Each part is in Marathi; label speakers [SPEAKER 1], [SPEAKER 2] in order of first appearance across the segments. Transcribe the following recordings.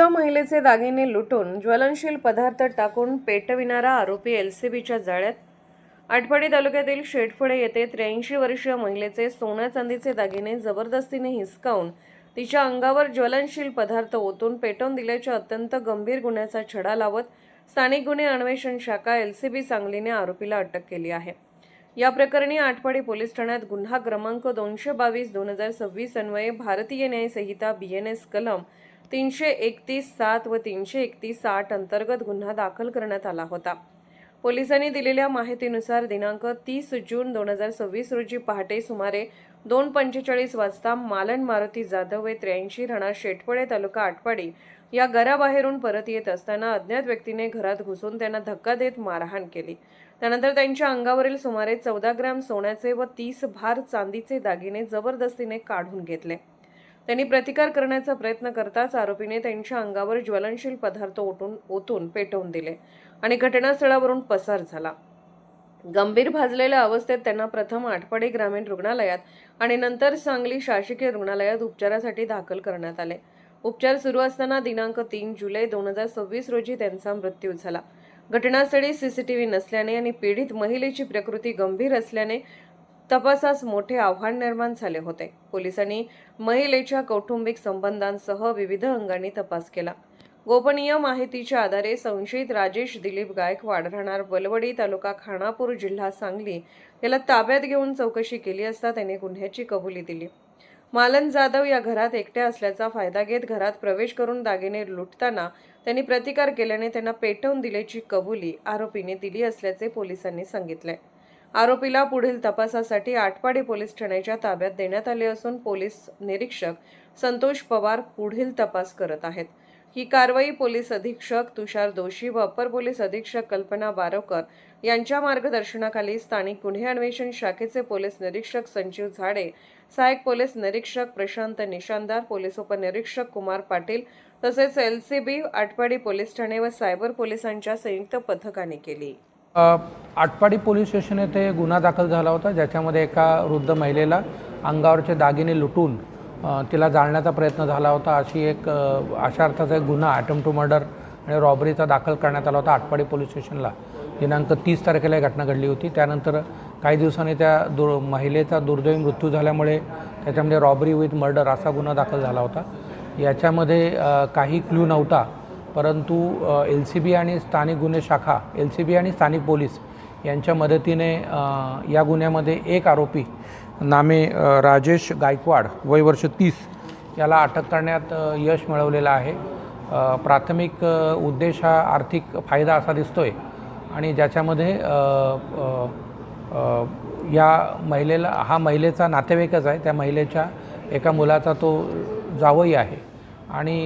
[SPEAKER 1] वृद्ध महिलेचे दागिने लुटून ज्वलनशील पदार्थ टाकून पेटविणारा आरोपी एलसीबीच्या जाळ्यात। आटपाडी तालुक्यातील शेटफळे येथे 83 वर्षीय महिलेचे सोन्या चांदीचे दागिने जबरदस्तीने हिसकावून तिच्या अंगावर ज्वलनशील पदार्थ ओतून पेटवून दिल्याच्या अत्यंत गंभीर गुन्ह्याचा छडा लावत स्थानिक गुन्हे अन्वेषण शाखा एलसीबी सांगलीने आरोपीला अटक केली आहे। या प्रकरणी आटपाडी पोलीस ठाण्यात गुन्हा क्रमांक 222/2026 अन्वये भारतीय न्याय संहिता BNS कलम 331(7) व 331(8) अंतर्गत गुन्हा दाखल करण्यात आला होता। पोलिसांनी दिलेल्या माहितीनुसार दिनांक 30 जून 2026 रोजी पहाटे सुमारे 2:45 वाजता मालन मारुती जाधव व 83 राहणार शेटफळे तालुका आटपाडी या घराबाहेरून परत येत असताना अज्ञात व्यक्तीने घरात घुसून त्यांना धक्का देत मारहाण केली। त्यानंतर त्यांच्या अंगावरील सुमारे 14 ग्रॅम सोन्याचे व 30 भार चांदीचे दागिने जबरदस्तीने काढून घेतले। त्यांनी प्रतिकार करण्याचा प्रयत्न करताच आरोपीने त्यांच्या अंगावर ज्वलनशील पदार्थ ओतून पेटवून दिले आणि घटनास्थळावरून पसार झाला। गंभीर भाजलेल्या अवस्थेत त्यांना प्रथम आटपाडी ग्रामीण रुग्णालयात आणि नंतर सांगली शासकीय रुग्णालयात उपचारासाठी दाखल करण्यात आले। उपचार सुरू असताना दिनांक 3 जुलै 2026 रोजी त्यांचा मृत्यू झाला। घटनास्थळी CCTV नसल्याने आणि पीडित महिलेची प्रकृती गंभीर असल्याने तपासास मोठे आव्हान निर्माण झाले होते। पोलिसांनी महिलेच्या कौटुंबिक संबंधांसह विविध अंगांनी तपास केला। गोपनीय माहितीच्या आधारे संशयित राजेश दिलीप गायकवाड राहणार बलवडी तालुका खानापूर जिल्हा सांगली याला ताब्यात घेऊन चौकशी केली असता त्याने गुन्ह्याची कबुली दिली। मालन जाधव या घरात एकट्या असल्याचा फायदा घेत घरात प्रवेश करून दागिने लुटताना त्यांनी प्रतिकार केल्याने त्यांना पेटवून दिल्याची कबुली आरोपीने दिली असल्याचे पोलिसांनी सांगितले। आरोपीला पुढील तपासासाठी आटपाडी पोलीस ठाण्याच्या ताब्यात देण्यात आले असून पोलीस निरीक्षक संतोष पवार पुढील तपास करत आहेत। ही कारवाई पोलीस अधीक्षक तुषार दोशी व अपर पोलीस अधीक्षक कल्पना बारवकर यांच्या मार्गदर्शनाखाली स्थानिक गुन्हे अन्वेषण शाखेचे पोलीस निरीक्षक संजीव झाडे, सहाय्यक पोलीस निरीक्षक प्रशांत निशांदार, पोलीस उपनिरीक्षक कुमार पाटील तसेच LCB आटपाडी पोलीस ठाणे व सायबर पोलिसांच्या संयुक्त पथकाने केली।
[SPEAKER 2] आटपाडी पोलीस स्टेशन येथे गुन्हा दाखल झाला होता, ज्याच्यामध्ये एका वृद्ध महिलेला अंगावरचे दागिने लुटून तिला जाळण्याचा प्रयत्न झाला होता। अशा अर्थाचा एक गुन्हा अटेम्प्ट टू मर्डर आणि रॉबरीचा दाखल करण्यात आला होता आटपाडी पोलीस स्टेशनला। दिनांक 30 तारखेला ही घटना घडली होती। त्यानंतर काही दिवसांनी त्या महिलेचा दुर्दैवी मृत्यू झाल्यामुळे त्याच्यामध्ये रॉबरी विथ मर्डर असा गुन्हा दाखल झाला होता। याच्यामध्ये काही क्लू नव्हता, परंतु LCB आणि स्थानिक गुन्हे शाखा LCB आणि स्थानिक पोलीस यांच्या मदतीने या गुन्ह्यामध्ये एक आरोपी नामे राजेश गायकवाड वय वर्ष 30 याला अटक करण्यात यश मिळवलेलं आहे। प्राथमिक उद्देश हा आर्थिक फायदा असा दिसतोय आणि ज्याच्यामध्ये या महिलेचा नातेवाईकच आहे। त्या महिलेच्या एका मुलाचा तो जावई आहे आणि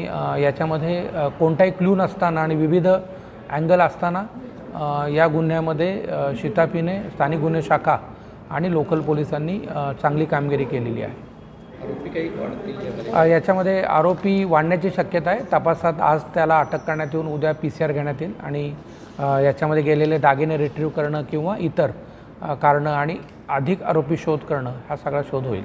[SPEAKER 2] याच्यामध्ये कोणताही क्लू नसताना आणि विविध अँगल असताना या गुन्ह्यामध्ये शिताफीने स्थानिक गुन्हे शाखा आणि लोकल पोलिसांनी चांगली कामगिरी केलेली आहे।
[SPEAKER 3] आरोपी काही वाढतील
[SPEAKER 2] याच्यामध्ये आरोपी वाढण्याची शक्यता आहे। तपासात आज त्याला अटक करण्यात येऊन उद्या PCR घेण्यात येईल आणि याच्यामध्ये गेलेले दागिने रिट्रीव्ह करणं किंवा इतर कारणं आणि अधिक आरोपी शोध करणं हा सगळा शोध होईल।